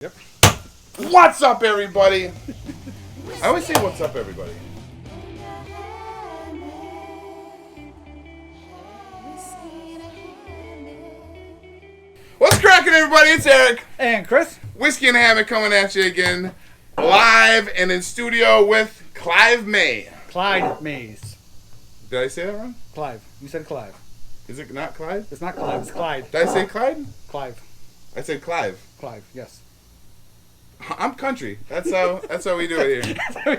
Yep. What's up, everybody? I always say what's up, everybody. What's cracking, everybody? It's Eric. And Chris. Whiskey and Hammock coming at you again, live and in studio with Clyde May. Clyde Mays. Did I say that wrong? Clive. You said Clive. Is it not Clyde? It's not Clive, it's Clyde. Did I say Clyde? Clive. I said Clive. Clive, yes. I'm country. That's how we do it here.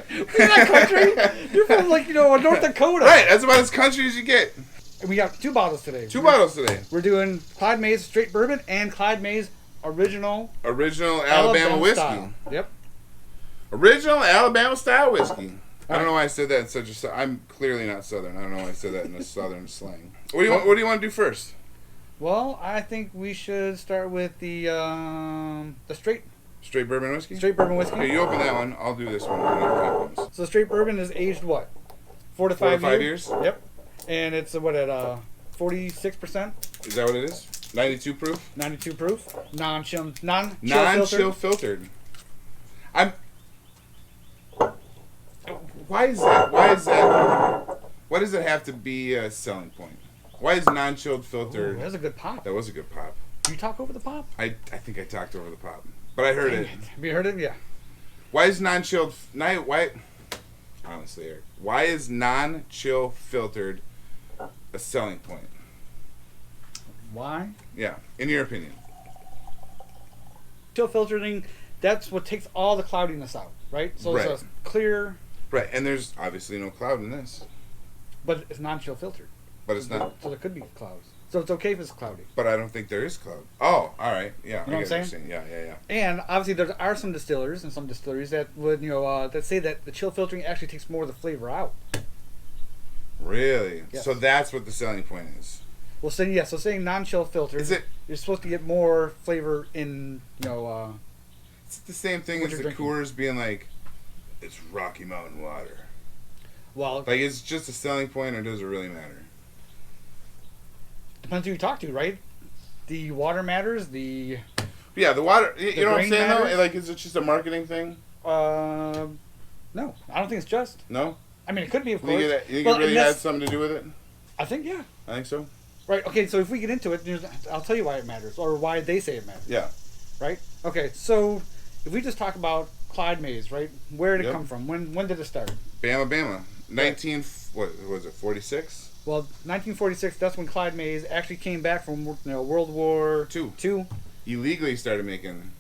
You're not country. You're from, North Dakota. Right, that's about as country as you get. And we got two bottles today. Two bottles today. We're doing Clyde May's Straight Bourbon and Clyde May's Original Alabama whiskey. Style. Yep. Original Alabama style whiskey. I don't know why I said that in such a... I'm clearly not Southern. I don't know why I said that in a Southern slang. What do you want to do first? Well, I think we should start with the Straight bourbon whiskey? Straight Bourbon whiskey. Okay, you open that one. I'll do this one. So Straight Bourbon is aged what? 4 to 5 years? Yep. And it's at 46%? Is that what it is? 92 proof? 92 proof. Non-chill filtered. Why is that? Why does it have to be a selling point? Why is non-chilled filtered? Ooh, that was a good pop. That was a good pop. Did you talk over the pop? I think I talked over the pop. But I heard it. Have you heard it? Yeah. Why is non-chilled... Honestly, Eric. Why is non-chill filtered a selling point? Why? Yeah, in your opinion. Chill filtering, that's what takes all the cloudiness out, right? So Right. It's a clear... Right, and there's obviously no cloud in this. But it's non-chill filtered. But it's not... So there could be clouds. So it's okay if it's cloudy. But I don't think there is cloud. Oh, all right. Yeah, You know I what get I'm what saying? you're saying. Yeah. And obviously there are some distillers and some distilleries that would, that say that the chill filtering actually takes more of the flavor out. Really? Yes. So that's what the selling point is. Well, saying non-chill filtered, Is it... you're supposed to get more flavor in, It's the same thing what as you're the drinking. Coors being like, it's Rocky Mountain water. well, Like, is it just a selling point, or does it really matter? depends who you talk to, right? The water matters. Yeah, the water. You know what I'm grain saying matters? though? Like, is it just a marketing thing? No, I don't think it's just. No. I mean, it could be, of You course. think it really had something to do with it? I think, yeah. I think so. Right. Okay. So if we get into it, I'll tell you why it matters, or why they say it matters. Yeah. Right. Okay. So if we just talk about Clyde Mays, right? Where did it Yep. come from? When did it start? Bama. 19. What was it? 46. Well, 1946. That's when Clyde Mays actually came back from World War II. Illegally started making.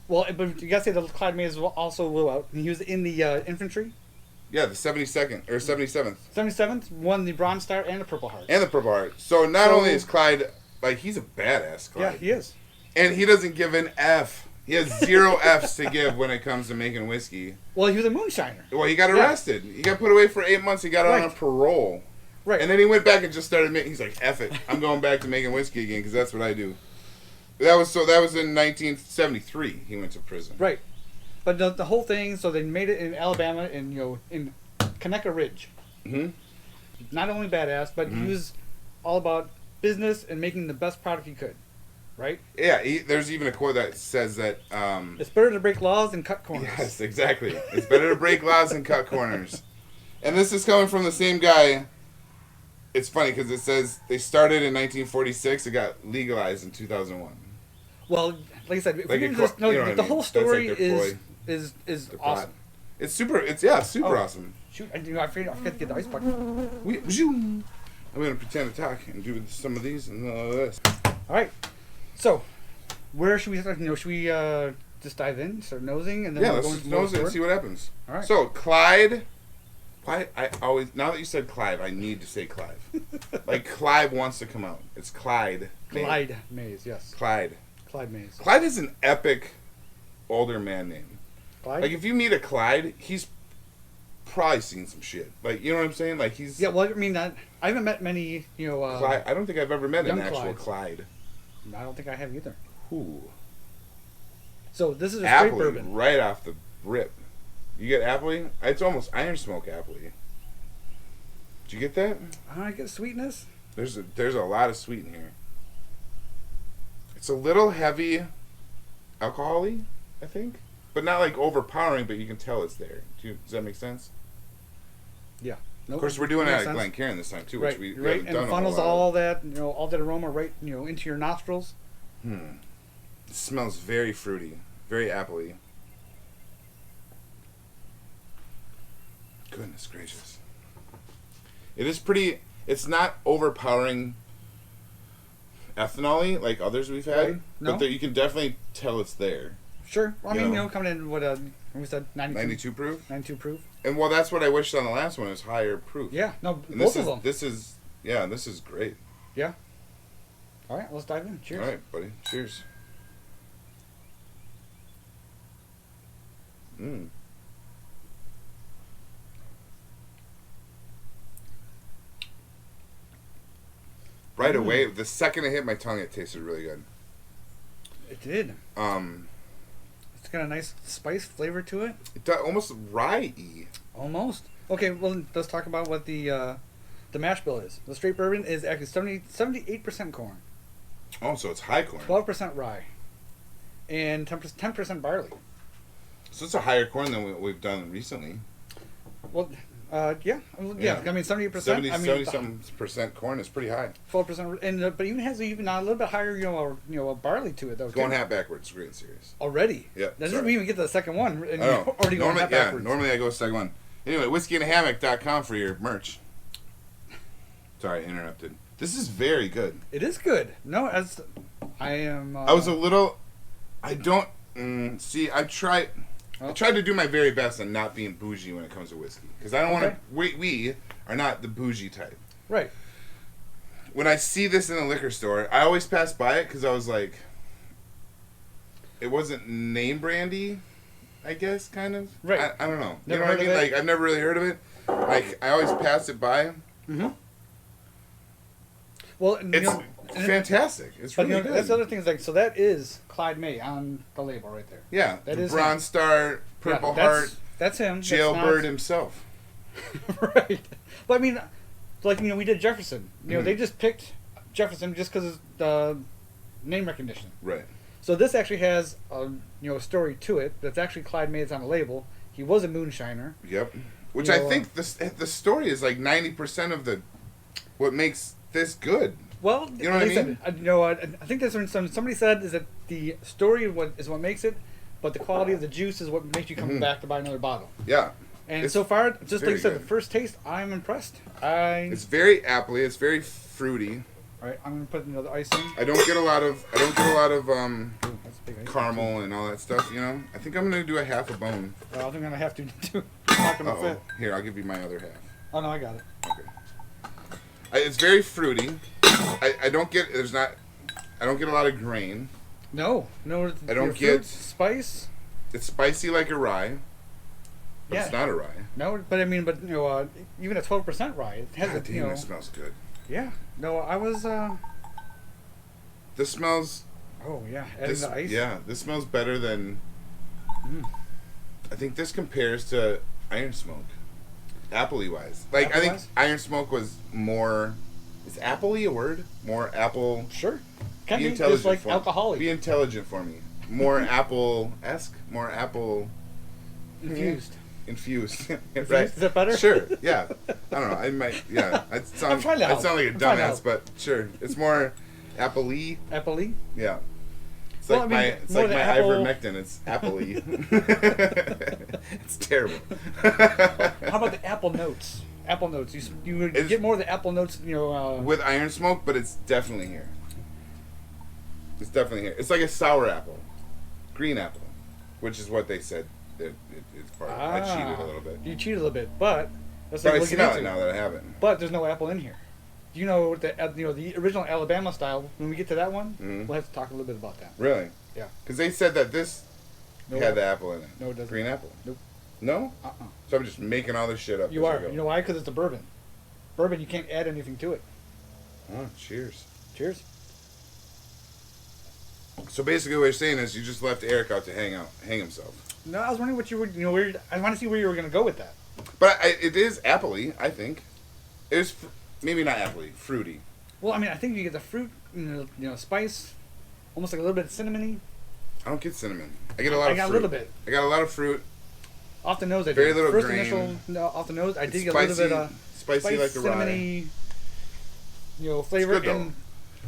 Well, but you gotta say that Clyde Mays also blew out. He was in the infantry. Yeah, the 72nd or 77th. 77th won the Bronze Star and the Purple Heart. And the Purple Heart. So not only is Clyde, like, he's a badass, Clyde. Yeah, he is. And he doesn't give an F. He has 0 Fs to give when it comes to making whiskey. Well, he was a moonshiner. Well, he got arrested. He got put away for 8 months. He got out on parole. Right. And then he went back and just started making. He's like, F it. I'm going back to making whiskey again because that's what I do. That was in 1973. He went to prison. Right. But the whole thing, so they made it in Alabama, in Conecuh Ridge. Mm-hmm. Not only badass, but he was all about business and making the best product he could. Right? Yeah, there's even a quote that says that... it's better to break laws than cut corners. Yes, exactly. It's better to break laws than cut corners. And this is coming from the same guy. It's funny because it says they started in 1946. It got legalized in 2001. Well, like I said, if Like we can a just you know what I the mean. whole That's like story their is ploy. awesome. It's super awesome. Shoot, I forgot to get the ice bucket. I'm gonna pretend to talk and do some of these and all of this. All right. So, where should we start? Should we just dive in, start nosing, and then Let's go just into nose it and the see what happens. All right. So Clyde, why I always now that you said Clive, I need to say Clive. Like Clive wants to come out. It's Clyde. Clyde Mays, yes. Clyde. Clyde Mays. Clyde is an epic older man name. Clyde. Like if you meet a Clyde, he's probably seen some shit. Like you know what I'm saying? Like he's Yeah. Well, I mean, I haven't met many. Clyde. I don't think I've ever met an young actual Clydes. Clyde. I don't think I have either. Ooh. So this is a straight Appley, bourbon. right off the rip. You get Appley? It's almost iron smoke Appley. Did you get that? I get sweetness. There's a lot of sweet in here. It's a little heavy, alcohol-y. I think. But not like overpowering, but you can tell it's there. Does that make sense? Yeah. Nope. Of course, we're doing it at Glencairn this time too, which we haven't done. And funnels all that, all that aroma right, into your nostrils. It smells very fruity, very appley. Goodness gracious. It is pretty. It's not overpowering ethanol-y like others we've had, right. No. but you can definitely tell it's there. Sure. Well, I mean, coming in what we said 92 proof. 92 proof. And well, that's what I wished on the last one is higher proof. Yeah. No, and both of them. This is great. Yeah. All right, let's dive in. Cheers. All right, buddy. Cheers. Right away, the second it hit my tongue, it tasted really good. It did. It's got a nice spice flavor to it. It does, almost rye-y. Almost. Okay, well, let's talk about what the mash bill is. The straight bourbon is actually 78% corn. Oh, so it's high corn. 12% rye. And 10% barley. So it's a higher corn than we've done recently. Well, yeah. I mean, 78%. 70% corn is pretty high. 12%, and but even has a little bit higher, a barley to it though. Going half backwards, great and serious. Already. Yeah. That doesn't even get to the second one, and I you're already going half backwards. Normally I go second one. Anyway, whiskeyandhammock.com for your merch. Sorry, I interrupted. This is very good. It is good. No, as I am. I was a little. I don't see. I tried to do my very best on not being bougie when it comes to whiskey because I don't want to. We are not the bougie type. Right. When I see this in the liquor store, I always pass by it because I was like, it wasn't name brandy, I guess, kind of. Right. I don't know. Never you know what I mean? heard of it? Like I've never really heard of it. Like I always pass it by. Mm-hmm. Well, it's fantastic. It's really good. That's the other thing. Is like, so that is Clyde May on the label right there. Yeah, that the is Bronze Star, Purple Heart. That's him. Jailbird himself. Right. But I mean, like we did Jefferson. They just picked Jefferson just because of the name recognition. Right. So this actually has a story to it. That's actually Clyde May. It's on the label. He was a moonshiner. Yep. Which I think the story is like 90% of what makes this good. Well, you know what I mean? I think that's when somebody said is that the story is what makes it, but the quality of the juice is what makes you come back to buy another bottle. Yeah. And so far, just like you said, the first taste, I'm impressed. It's very appley. It's very fruity. All right, I'm gonna put another ice in. I don't get a lot of caramel and all that stuff. I think I'm gonna do a half a bone. Well, I think I'm gonna have to do. Not gonna fit. Here, I'll give you my other half. Oh no, I got it. Okay. It's very fruity. I don't get a lot of grain. No. I don't get spice. It's spicy like a rye. But it's not a rye. No, but I mean, even at 12% rye, it has it smells good. Yeah. No, I was. This smells. Oh yeah, adding the ice. Yeah, this smells better than. I think this compares to Iron Smoke, appley wise. Like I think Iron Smoke was more. Is appley a word? More apple. Sure. Be intelligent. Just like alcoholic. Be intelligent for me. More apple-esque. More apple. Infused. Infused. Right. Is that better? Sure. Yeah. I don't know. I might. Yeah. I sound like a dumbass, but sure. It's more appley. Appley. Yeah. It's like my ivermectin. It's appley. It's terrible. How about the apple notes? Apple notes. You get more of the apple notes. With Iron Smoke, but it's definitely here. It's definitely here. It's like a sour apple, green apple, which is what they said. It's part of it. I cheated a little bit. You cheated a little bit, but that's like I smell it now that I haven't. But there's no apple in here. Do you know the original Alabama style? When we get to that one, we'll have to talk a little bit about that. Really? Yeah. Because they said that this had the apple in it. No, it doesn't. Green apple. Nope. No? So I'm just making all this shit up. You are. You know why? Because it's a bourbon. Bourbon, you can't add anything to it. Oh, cheers. Cheers. So basically, what you're saying is you just left Eric out to hang himself. No, I was wondering what you were. I want to see where you were going to go with that. But it is appley, I think. It is maybe not appley, fruity. Well, I mean, I think you get the fruit, spice, almost like a little bit of cinnamony. I don't get cinnamon. I get a lot of fruit. I got a little bit. I got a lot of fruit. Off the nose, I Very did. little First grain. initial, no, off the nose, I did get Spicy, a little bit of spicy like the rye. cinnamony, flavor. It's good, though.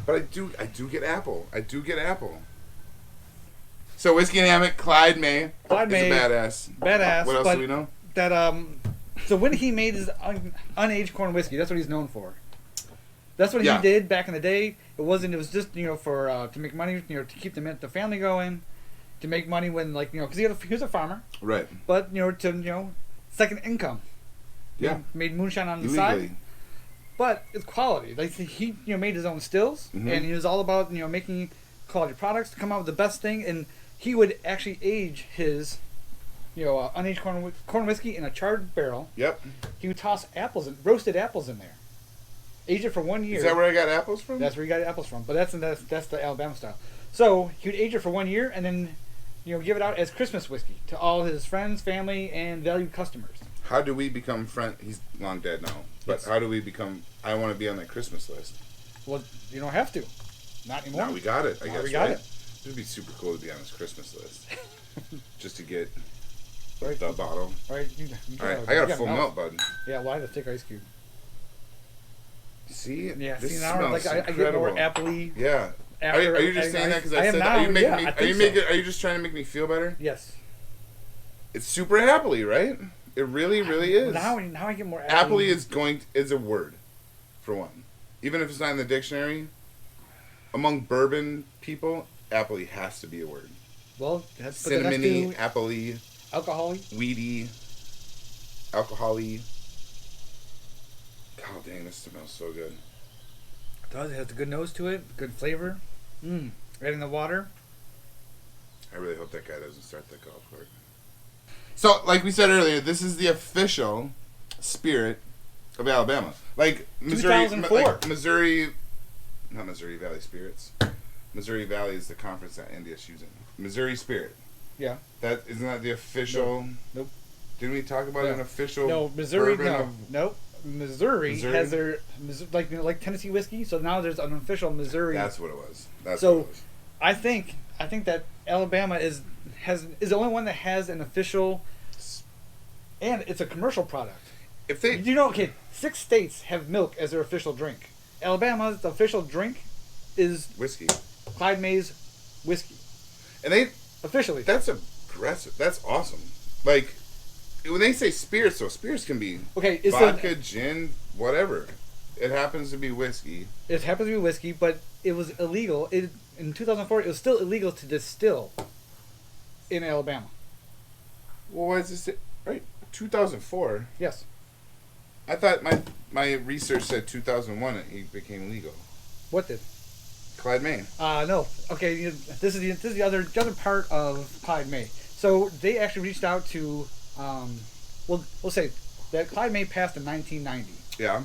But I do get apple. I do get apple. So Whiskey and Hammock, Clyde May. Clyde May, is a badass. Badass. What else do we know? That so when he made his unaged corn whiskey, that's what he's known for. That's what he did back in the day. It was just for to make money, to keep the family going, to make money when because he was a farmer. Right. But to second income. Yeah. Made moonshine on the Illegally. side. But it's quality. Like he made his own stills, Mm-hmm. and he was all about making quality products to come out with the best thing. And he would actually age his unaged corn whiskey in a charred barrel. Yep. He would toss roasted apples in there. Age it for 1 year. Is that where I got apples from? That's where you got apples from. But that's the Alabama style. So he would age it for 1 year and then give it out as Christmas whiskey to all his friends, family, and valued customers. How do we become friends? He's long dead now. But how do we become... I want to be on that Christmas list. Well, you don't have to. Not anymore. No, we got it, I guess, we got it. It would be super cool to be on his Christmas list. Just to get right. the bottle. Right. Alright, I got a full melt, bud. Yeah, well, I had a thick ice cube. See? Yeah, this now smells I get more appley. Yeah. Are you just saying that because I said now, are you just trying to make me feel better? Yes. It's super appley, right? It really, really is. Now I get more appley is a word, for one. Even if it's not in the dictionary, among bourbon people, appley has to be a word. Well, that's cinnamony, appley, alcohol-y, weedy, alcohol-y. God dang, this smells so good. It does. It has a good nose to it, good flavor. Right in the water. I really hope that guy doesn't start the golf cart. So, like we said earlier, this is the official spirit of Alabama. Like Missouri, 2004. Not Missouri Valley Spirits. Missouri Valley is the conference that NDSU's using. Missouri Spirit. Yeah. Isn't that the official? Nope. Didn't we talk about an official? No, Missouri. Bourbon Nope. Missouri has their like Tennessee whiskey. So now there's an official Missouri. That's what it was. What it was. I think that Alabama is the only one that has an official, and it's a commercial product. If they, 6 states have milk as their official drink. Alabama's official drink is whiskey. Clyde May's whiskey. And they officially. That's aggressive. That's awesome. Like when they say spirits, though, spirits can be vodka, gin, whatever. It happens to be whiskey. It happens to be whiskey, but it was illegal. In 2004, it was still illegal to distill in Alabama. Well, why is this right? 2004. Yes. I thought my research said 2001 it became legal. What did? Clyde May. No. Okay, this is the other part of Clyde May. So they actually reached out to, we'll say that Clyde May passed in 1990. Yeah.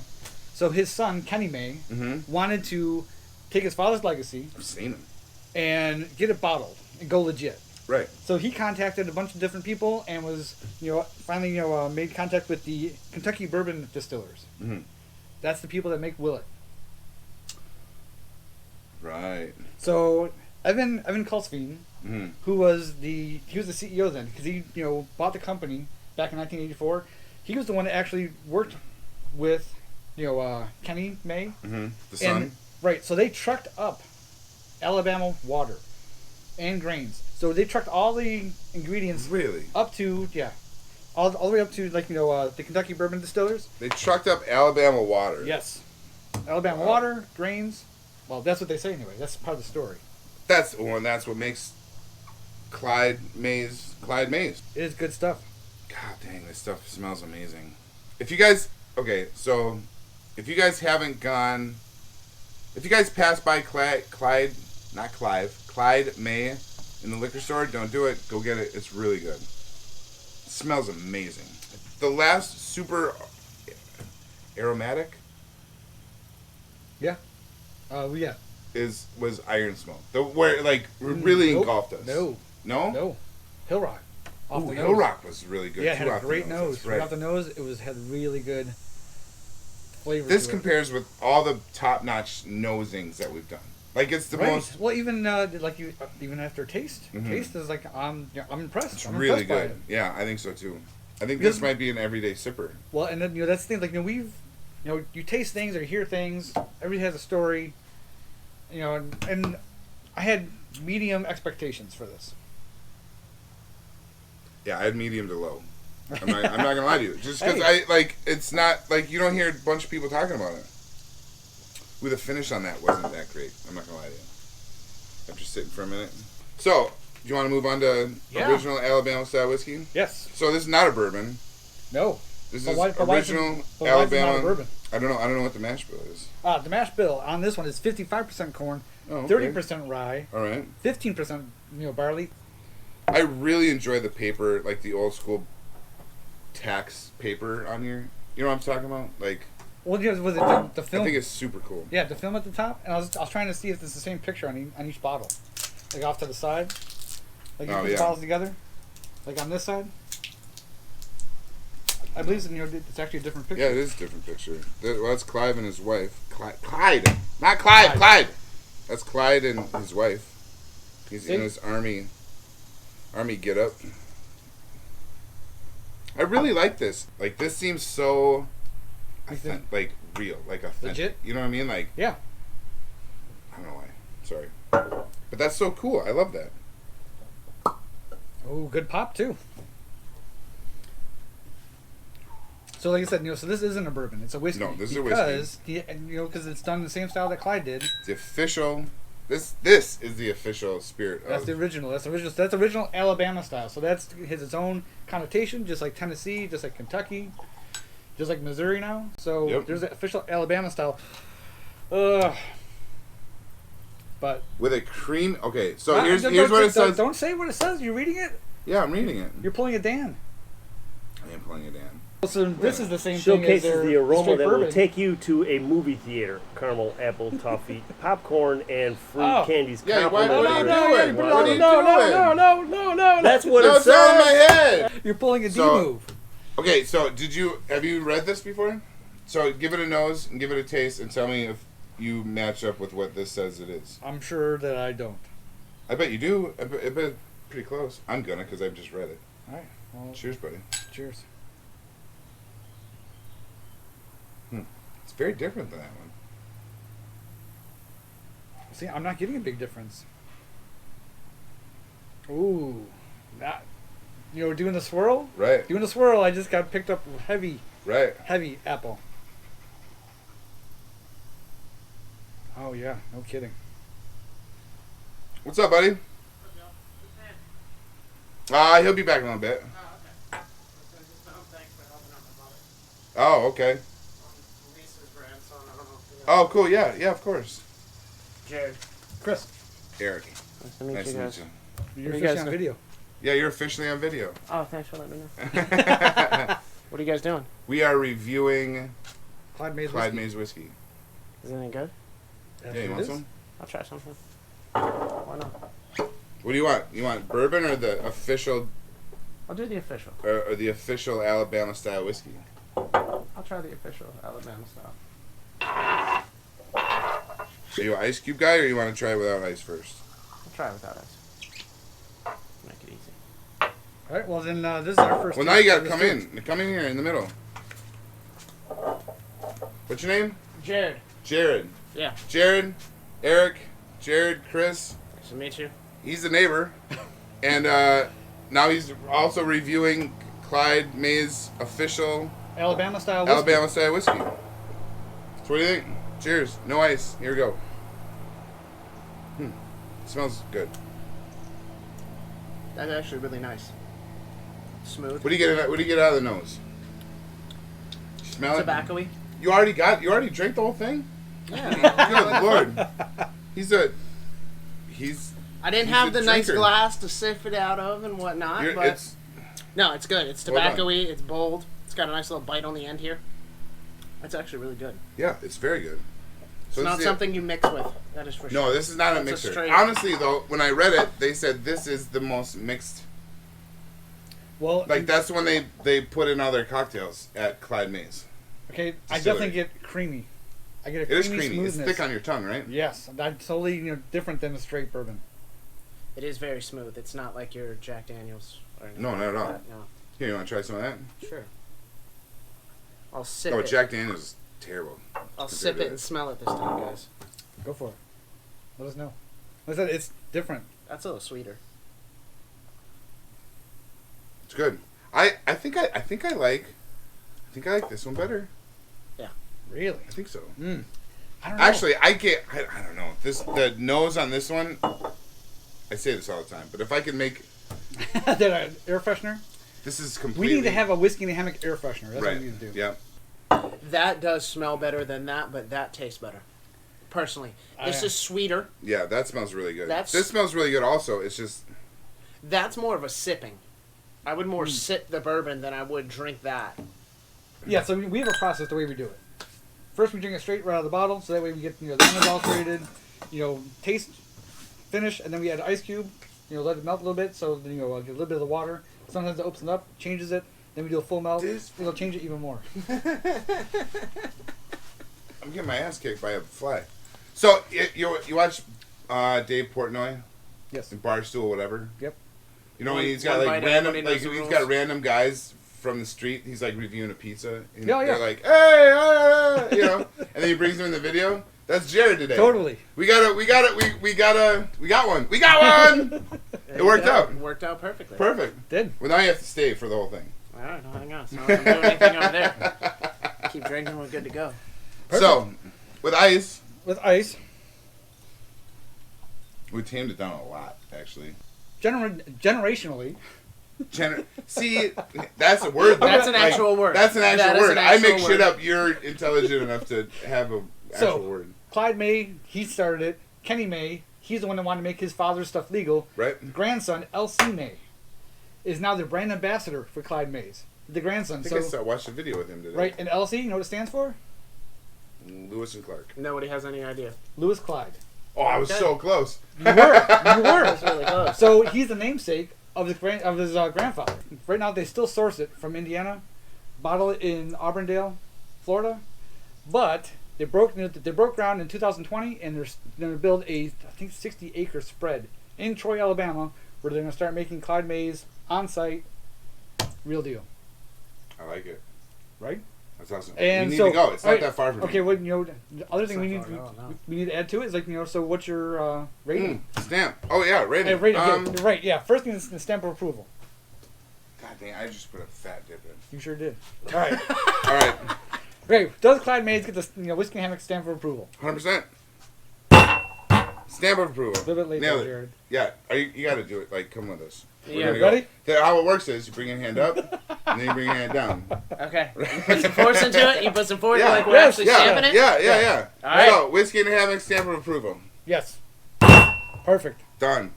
So his son Kenny May wanted to take his father's legacy. I've seen him. And get it bottled and go legit. Right. So he contacted a bunch of different people and was, finally, made contact with the Kentucky Bourbon distillers. Mm-hmm. That's the people that make Willet. Right. So Evan Kulsveen, who was the CEO then, because he bought the company back in 1984. He was the one that actually worked with Kenny May. Mm-hmm. The son. Right. So they trucked up Alabama water and grains. So they trucked all the ingredients up to all the way up to the Kentucky Bourbon distillers. They trucked up Alabama water. Yes. Alabama water, grains. Well, that's what they say anyway. That's part of the story. That's what makes Clyde Mays. It is good stuff. God dang, this stuff smells amazing. If you guys pass by Clyde May in the liquor store, don't do it. Go get it. It's really good. It smells amazing. The last super aromatic. Yeah. Yeah. Was Iron Smoke. Really engulfed us. No. No? Hill Rock. Hill Rock was really good. Yeah, it had a great nose. Right off the nose, it had really good flavor. This compares with all the top-notch nosings that we've done. Like it's the right. most. Well, even even after taste, taste is like I'm impressed. It's I'm really impressed by good. it. Yeah, I think so too. I think Because- this might be an everyday sipper. Well, and then that's the thing. Like you taste things or you hear things. Everybody has a story. And I had medium expectations for this. Yeah, I had medium to low. I'm not gonna lie to you. Just because Hey. it's not like you don't hear a bunch of people talking about it. With the finish on that wasn't that great. I'm not gonna lie to you. After sitting for a minute. So, do you want to move on to original Alabama style whiskey? Yes. So this is not a bourbon. No. This But is why is original it Alabama. not a bourbon? I don't know what the mash bill is. The mash bill on this one is 55% corn, Oh, okay. 30% rye, All right. 15% barley. I really enjoy the paper, like the old school tax paper on here. You know what I'm talking about? Like, Well, was it the film? I think it's super cool. Yeah, the film at the top, and I was trying to see if it's the same picture on each bottle, like off to the side, like you put the bottles together, like on this side. I believe it's actually a different picture. Yeah, it is a different picture. Well, that's Clive and his wife. Clyde, not Clive. Clyde. That's Clyde and his wife. He's in his army get up. I really like this. Like this seems so, like real, like authentic. Legit? You know what I mean? Like Yeah. I don't know why. Sorry, but that's so cool. I love that. Oh, good pop too. So, like I said, so this isn't a bourbon; it's a whiskey. No, this is a whiskey. Because it's done the same style that Clyde did. The official. This is the official spirit. That's the original. That's original Alabama style. So that's has its own connotation, just like Tennessee, just like Kentucky, just like Missouri now. So there's the official Alabama style. But with a cream. Okay, so here's what it says. Don't say what it says. You're reading it. Yeah, I'm reading it. You're pulling a Dan. I am pulling it in. So this is the same Showcases thing as the aroma that bourbon. will take you to a movie theater. Caramel, apple, toffee, popcorn, and fruit candies. Yeah, what complement are you the doing? drink. What are you No. That's what it It's all in my says. head. You're pulling a D So- move. Okay, so have you read this before? So give it a nose and give it a taste and tell me if you match up with what this says it is. I'm sure that I don't. I bet you do. I bet pretty close. I'm gonna because I've just read it. All right. Well, Cheers, buddy. cheers. It's very different than that one. See, I'm not getting a big difference. Ooh, that doing the swirl. Right. Doing the swirl, I just got picked up heavy Right. apple. Oh yeah, no kidding. What's up, buddy? He'll be back in a little bit. Oh, okay. Oh, cool. Yeah, of course. Jarrod. Chris, Eric. Nice to meet Nice you to guys. meet you. you're you officially guys on do? video. Yeah, you're officially on video. Oh, thanks for letting me know. What are you guys doing? We are reviewing Clyde May's Clyde whiskey. May's whiskey. Is it any good? That's Yeah, you what want it is. some? I'll try something. Why not? What do you want? You want bourbon or the official I'll do the official. or the official Alabama style whiskey? I'll try the official Alabama style. Are you an ice cube guy or you want to try it without ice first? I'll try it without ice. Make it easy. All right. Well, then this is our first. Well, now you got to taste. come in. Come in here in the middle. What's your name? Jarrod. Jarrod. Yeah. Jarrod, Eric, Jarrod, Chris. Nice to meet you. He's the neighbor. And now he's also reviewing Clyde May's official Alabama style whiskey. Alabama style whiskey. So what do you think? Cheers. No ice. Here we go. Smells good. That's actually really nice. Smooth. What do you get out of the nose? Smell it? Tobacco-y. You already drank the whole thing? Yeah. Good Lord. I didn't He's have a the nice drinker. glass to sip it out of and whatnot, but It's no, it's good. It's Well done. tobacco-y. It's bold. It's got a nice little bite on the end here. That's actually really good. yeah, it's very good. It's So not this is something you mix with. That is for sure. No, this is not a That's a mixer. straight- Honestly, though, when I read it, they said this is the most mixed. Well, Like that's when they put in all their cocktails at Clyde May's. okay, I Distillery. definitely get creamy. I get a It creamy is creamy. smoothness. It's thick on your tongue, right? Yes, that's totally different than a straight bourbon. It is very smooth. It's not like your Jack Daniels or anything. No, not at all. Like that, no. Here, you want to try some of that? Sure. I'll sip Oh, it. Jack Daniels is terrible. I'll sip it and smell it this time, guys. Go for it. Let us know. Like I said, it's different. That's a little sweeter. It's good. I think I like this one better. Yeah. Really? I think so. I don't know. Actually, I don't know. The nose on this one. I say this all the time, but if I could make that air freshener. this is completely. We need to have a whiskey in a hammock air freshener. That's right. what we need to do. Yeah. That does smell better than that, but that tastes better. Personally, this is sweeter. Yeah, that smells really good. That's- This smells really good. Also, it's just. That's more of a sipping. I would more sip the bourbon than I would drink that. Yeah, so we have a process the way we do it. First, we drink it straight right out of the bottle, so that way we get the unadulterated, taste, finish, and then we add ice cube. Let it melt a little bit, so get a little bit of the water. Sometimes it opens it up, changes it. Then we do a full melt. It'll change it even more. I'm getting my ass kicked by a fly. So you watch Dave Portnoy? Yes. In Barstool, whatever. Yep. When he's got One bite, everybody knows the he's rules. got random guys from the street. He's like reviewing a pizza. And Yeah. They're like, hey, and then he brings them in the video. That's Jarrod today. Totally. We got one. It worked out. It worked out perfectly. Perfect. Did. Well, now you have to stay for the whole thing. All right, no, hang on. It's not like I'm doing anything over there. Keep drinking. We're good to go. Perfect. So, with ice, With ice, we tamed it down a lot, actually. generationally. See, that's a word. That's an actual word. That's an actual That is word. an I actual make shit word. up. You're intelligent enough to have a actual word. Clyde May, he started it. Kenny May, he's the one that wanted to make his father's stuff legal. Right. His grandson, L.C. May, is now the brand ambassador for Clyde Mays. The grandson. I think I watched a video with him today. Right, and L.C., you know what it stands for? Lewis and Clark. Nobody has any idea. Lewis Clyde. Oh, I was so close. You were. That's really close. So he's the namesake of his grandfather. Right now, they still source it from Indiana, bottle it in Auburndale, Florida, but they broke ground in 2020, and they're going to build a 60-acre spread in Troy, Alabama, where they're going to start making Clyde Mays on site. Real deal, I like it. right? That's awesome. And we need so, to go. It's not alright, that far from okay, here. well, the other thing not we need far at all, no. we need to add to it is so what's your rating? Stamp. Oh, yeah, rating. Rating, okay, right, yeah. First thing is the stamp of approval. God dang, I just put a fat dip in. You sure did. All right. All right. Okay, does Clyde Mays get the whiskey and hammock stamp of approval? 100%. Stamp of approval. A little bit late, Nailed there, it. Jared. Yeah, you got to do it. Like, come with us. We're Yeah. gonna go. Ready? How it works is you bring your hand up, and then you bring your hand down. Okay. You put some force into it. You put some force. Yeah. Like we're Yes, actually stamping it. Yeah. All right. So, whiskey and hammock stamp of approval. Yes. Perfect. Done.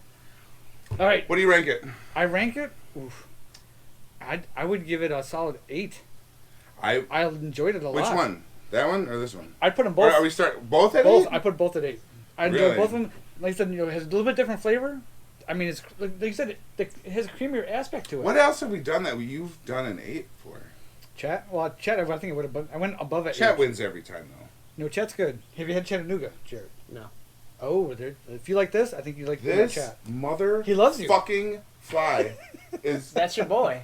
All right. What do you rank it? I rank it. Oof. I would give it a solid 8. I enjoyed it a lot. Which one? That one or this one? I'd put them Or both. are we start both at both. 8? I put both at 8. I enjoyed Really? both of them. Like I said, it has a little bit different flavor. I mean, it's like you said, it has a creamier aspect to it. What else have we done that you've done an 8 for? Chat? Well, Chat, I think it would have. I went above it. Chat wins every time though. No, Chat's good. Have you had Chattanooga, Jared? No. Oh, if you like this, I think you like This Chat. mother He loves you. fucking fly is. That's your boy.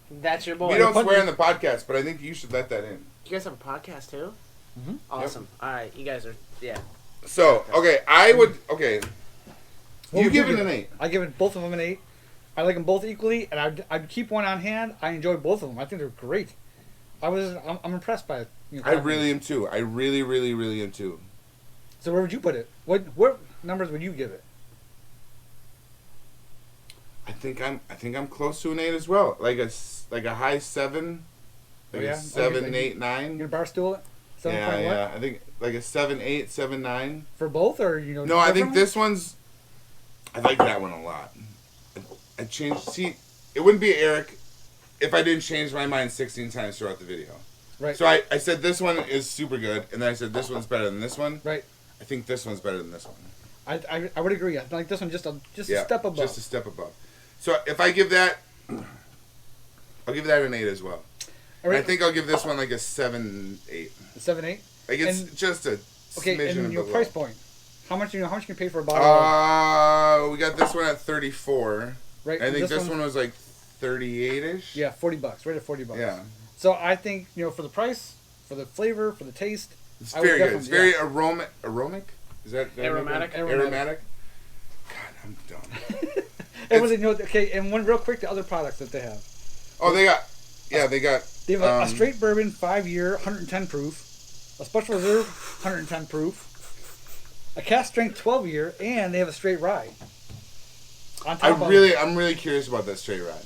That's your boy. We don't swear in the podcast, but I think you should let that in. You guys have a podcast too? Mm-hmm. Awesome. All right, you guys are So okay, I would What You would give it an 8. I give it both of them an 8. I like them both equally, and I'd keep one on hand. I enjoy both of them. I think they're great. I'm impressed by it. I really am too. I really, really, really am too. So where would you put it? What numbers would you give it? I think I'm close to an 8 as well. Like a high 7, like Oh, yeah? a 7, Okay, 8, You 9. gonna bar stool it? 7 Yeah, point yeah. what? I think like a 7, 8, 7, 9. For both, or No, I think differently? this one's. I like that one a lot. I changed. See, it wouldn't be Eric if I didn't change my mind 16 times throughout the video. Right. So I said this one is super good, and then I said this one's better than this one. Right. I think this one's better than this one. I would agree. I like this one just a step above. Just a step above. So if I give that, I'll give that an 8 as well. All right. I think I'll give this one like a 7, 8. 7, 8. Like it's just a smidgen and of your below. price point. How much you can pay for a bottle? We got this one at 34. Right. I think this one was like 38-ish. Yeah, $40. Right at $40. Yeah. So I think for the price, for the flavor, for the taste, it's very good. It's very aromatic. Is that aromatic? Aromatic. God, I'm dumb. It was okay. And one real quick, the other products that they have. Oh, they got. They have a straight bourbon, 5-year, 110 proof. A special reserve, 110 proof. A cast strength, 12-year, and they have a straight rye. I'm really curious about that straight rye.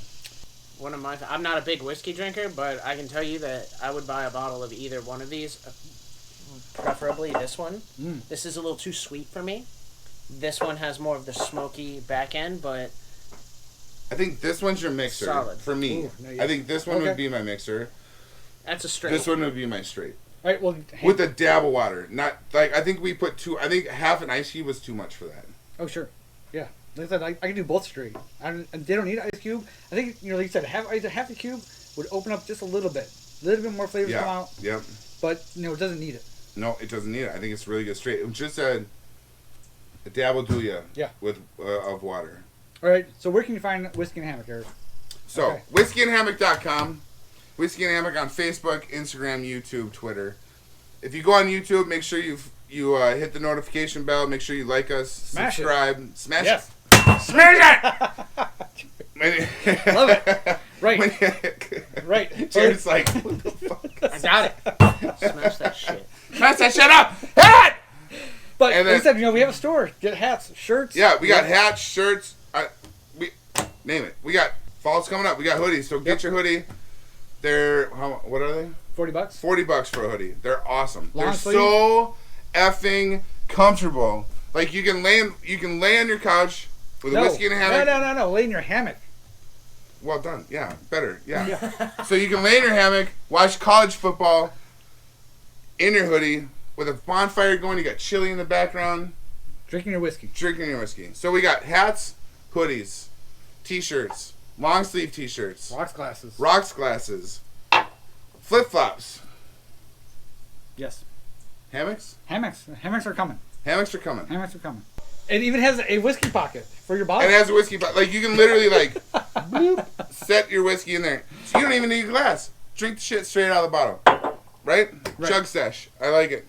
One of my, I'm not a big whiskey drinker, but I can tell you that I would buy a bottle of either one of these, preferably this one. This is a little too sweet for me. This one has more of the smoky back end, but I think this one's your mixer. Solid. For me. Ooh, I think this one would be my mixer. that's a straight. This one would be my straight. All right, well, With a dab of water. Not like I think we put two. I think half an ice cube was too much for that. Oh, sure. Yeah. Like I said, I can do both straight. And they don't need ice cube. I think, like you said, half the cube would open up just a little bit. A little bit more flavors come out. Yep. But, it doesn't need it. No, it doesn't need it. I think it's really good straight. It was just a dab will do ya. Yeah. With of water. All right, so where can you find Whiskey and Hammock, Eric? So, whiskeyandhammock.com. Whiskey and Hammock on Facebook, Instagram, YouTube, Twitter. If you go on YouTube, make sure you hit the notification bell. Make sure you like us, subscribe, smash it. Smash it! Love it. Right. Right. Jarrod's like, what the fuck? I got it. Smash that shit. Smash that shit up! Hit! But And like I then- said, we have a store. Get hats, shirts. Yeah, we got hats, shirts. Name it. We got fall's coming up. We got hoodies. So get your hoodie. They're what are they? $40. $40 for a hoodie. They're awesome. Long They're sleeve? so effing comfortable. Like you can lay on your couch with a whiskey and a hammock. No. Lay in your hammock. Well done. Yeah, better. Yeah. So you can lay in your hammock, watch college football in your hoodie with a bonfire going. You got chili in the background. Drinking your whiskey. Drinking your whiskey. So we got hats, hoodies, t-shirts, long sleeve t-shirts, rocks glasses, flip flops. Yes. Hammocks? Hammocks are coming. Hammocks are coming. It even has a whiskey pocket for your bottle. And it has a whiskey pot. Like you can literally bloop, set your whiskey in there. So you don't even need a glass. Drink the shit straight out of the bottle. Right? Chug stash. I like it.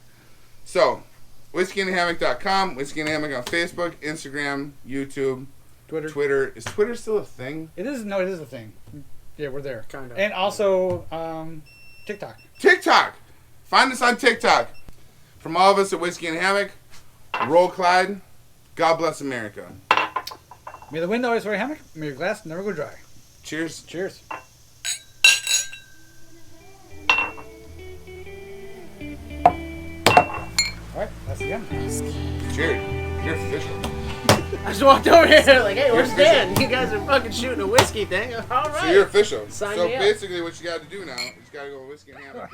So, whiskeyandhammock.com, Whiskey and Hammock on Facebook, Instagram, YouTube, Twitter. Is Twitter still a thing? It is. No, it is a thing. Yeah, we're there. Kind of. And also TikTok. TikTok. Find us on TikTok. From all of us at Whiskey and Hammock, roll Clyde. God bless America. May the wind always wear a hammock. May your glass never go dry. Cheers. Cheers. All right, that's the end. Cheers. You're official. I just walked over here like, hey, where's Dan? You guys are fucking shooting a whiskey thing. All right. So you're official. Sign so me up. basically what you got to do now is you got to go to Whiskey and Hammock.